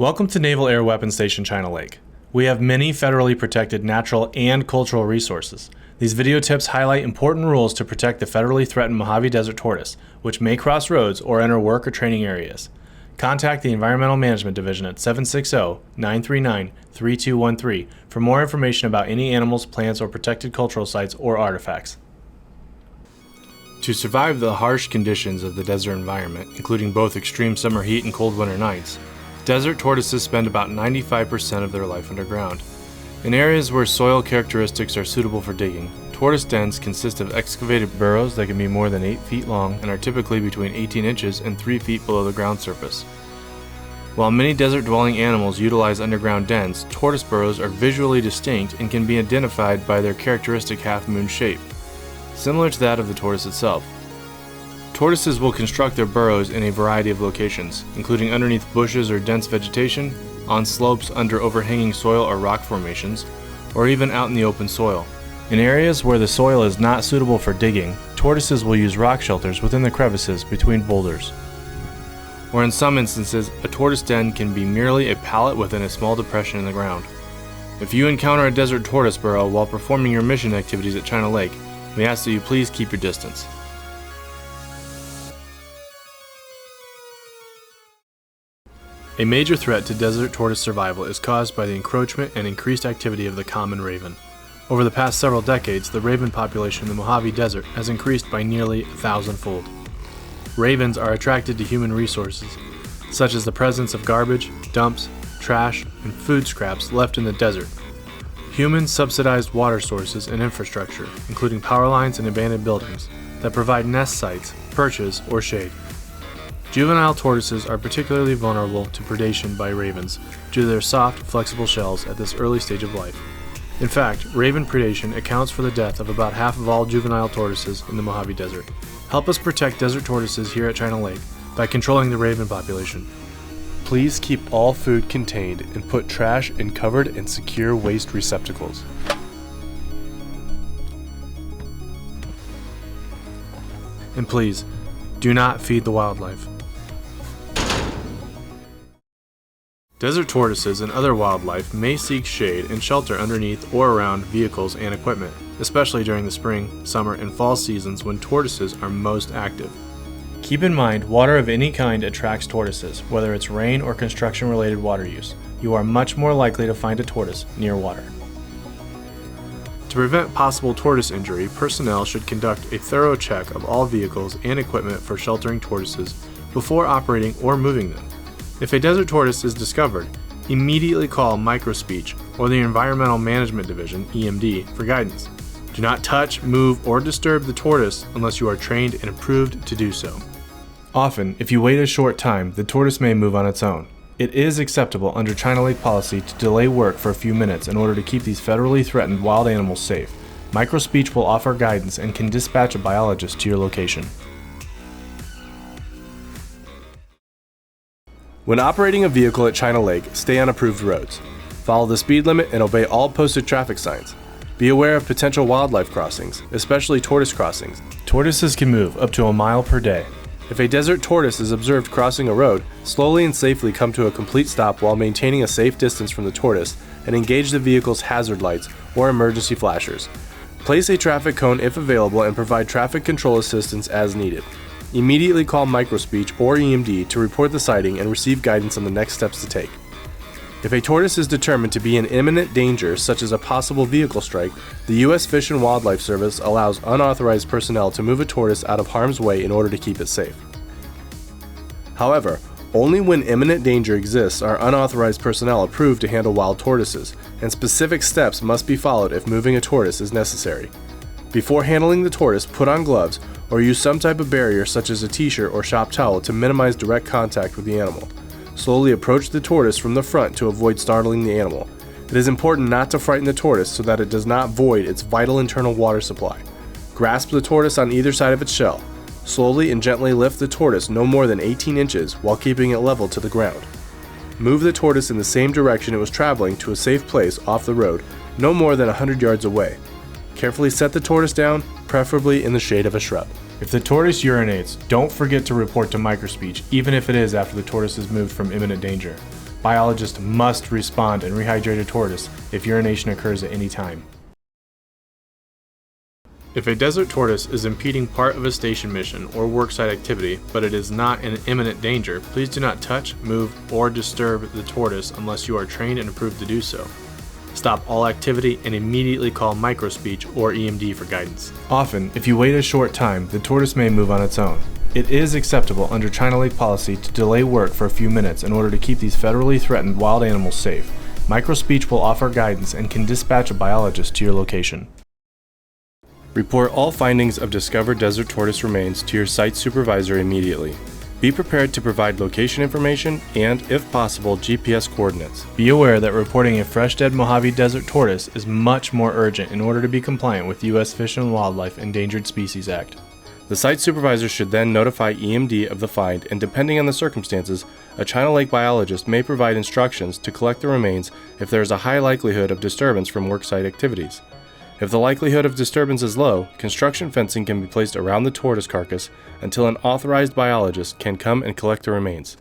Welcome to Naval Air Weapons Station China Lake. We have many federally protected natural and cultural resources. These video tips highlight important rules to protect the federally threatened Mojave Desert tortoise, which may cross roads or enter work or training areas. Contact the Environmental Management Division at 760-939-3213 for more information about any animals, plants, or protected cultural sites or artifacts. To survive the harsh conditions of the desert environment, including both extreme summer heat and cold winter nights, desert tortoises spend about 95% of their life underground. In areas where soil characteristics are suitable for digging, tortoise dens consist of excavated burrows that can be more than 8 feet long and are typically between 18 inches and 3 feet below the ground surface. While many desert-dwelling animals utilize underground dens, tortoise burrows are visually distinct and can be identified by their characteristic half-moon shape, similar to that of the tortoise itself. Tortoises will construct their burrows in a variety of locations, including underneath bushes or dense vegetation, on slopes under overhanging soil or rock formations, or even out in the open soil. In areas where the soil is not suitable for digging, tortoises will use rock shelters within the crevices between boulders. Or in some instances, a tortoise den can be merely a pallet within a small depression in the ground. If you encounter a desert tortoise burrow while performing your mission activities at China Lake, we ask that you please keep your distance. A major threat to desert tortoise survival is caused by the encroachment and increased activity of the common raven. Over the past several decades, the raven population in the Mojave Desert has increased by nearly 1,000-fold. Ravens are attracted to human resources, such as the presence of garbage, dumps, trash, and food scraps left in the desert. Human-subsidized water sources and infrastructure, including power lines and abandoned buildings, that provide nest sites, perches, or shade. Juvenile tortoises are particularly vulnerable to predation by ravens due to their soft, flexible shells at this early stage of life. In fact, raven predation accounts for the death of about half of all juvenile tortoises in the Mojave Desert. Help us protect desert tortoises here at China Lake by controlling the raven population. Please keep all food contained and put trash in covered and secure waste receptacles. And please, do not feed the wildlife. Desert tortoises and other wildlife may seek shade and shelter underneath or around vehicles and equipment, especially during the spring, summer, and fall seasons when tortoises are most active. Keep in mind, water of any kind attracts tortoises, whether it's rain or construction-related water use. You are much more likely to find a tortoise near water. To prevent possible tortoise injury, personnel should conduct a thorough check of all vehicles and equipment for sheltering tortoises before operating or moving them. If a desert tortoise is discovered, immediately call Microspeech or the Environmental Management Division, EMD, for guidance. Do not touch, move, or disturb the tortoise unless you are trained and approved to do so. Often, if you wait a short time, the tortoise may move on its own. It is acceptable under China Lake policy to delay work for a few minutes in order to keep these federally threatened wild animals safe. Microspeech will offer guidance and can dispatch a biologist to your location. When operating a vehicle at China Lake, stay on approved roads. Follow the speed limit and obey all posted traffic signs. Be aware of potential wildlife crossings, especially tortoise crossings. Tortoises can move up to a mile per day. If a desert tortoise is observed crossing a road, slowly and safely come to a complete stop while maintaining a safe distance from the tortoise and engage the vehicle's hazard lights or emergency flashers. Place a traffic cone if available and provide traffic control assistance as needed. Immediately call Microspeech or EMD to report the sighting and receive guidance on the next steps to take. If a tortoise is determined to be in imminent danger, such as a possible vehicle strike, the U.S. Fish and Wildlife Service allows unauthorized personnel to move a tortoise out of harm's way in order to keep it safe. However, only when imminent danger exists are unauthorized personnel approved to handle wild tortoises, and specific steps must be followed if moving a tortoise is necessary. Before handling the tortoise, put on gloves or use some type of barrier such as a t-shirt or shop towel to minimize direct contact with the animal. Slowly approach the tortoise from the front to avoid startling the animal. It is important not to frighten the tortoise so that it does not void its vital internal water supply. Grasp the tortoise on either side of its shell. Slowly and gently lift the tortoise no more than 18 inches while keeping it level to the ground. Move the tortoise in the same direction it was traveling to a safe place off the road, no more than 100 yards away. Carefully set the tortoise down, preferably in the shade of a shrub. If the tortoise urinates, don't forget to report to Microspeech, even if it is after the tortoise is moved from imminent danger. Biologists must respond and rehydrate a tortoise if urination occurs at any time. If a desert tortoise is impeding part of a station mission or worksite activity, but it is not in imminent danger, please do not touch, move, or disturb the tortoise unless you are trained and approved to do so. Stop all activity and immediately call microspeech or EMD for guidance. Often, if you wait a short time, the tortoise may move on its own. It is acceptable under China Lake policy to delay work for a few minutes in order to keep these federally threatened wild animals safe. Microspeech will offer guidance and can dispatch a biologist to your location. Report all findings of discovered desert tortoise remains to your site supervisor immediately. Be prepared to provide location information and, if possible, GPS coordinates. Be aware that reporting a fresh dead Mojave Desert tortoise is much more urgent in order to be compliant with U.S. Fish and Wildlife Endangered Species Act. The site supervisor should then notify EMD of the find, and depending on the circumstances, a China Lake biologist may provide instructions to collect the remains if there is a high likelihood of disturbance from worksite activities. If the likelihood of disturbance is low, construction fencing can be placed around the tortoise carcass until an authorized biologist can come and collect the remains.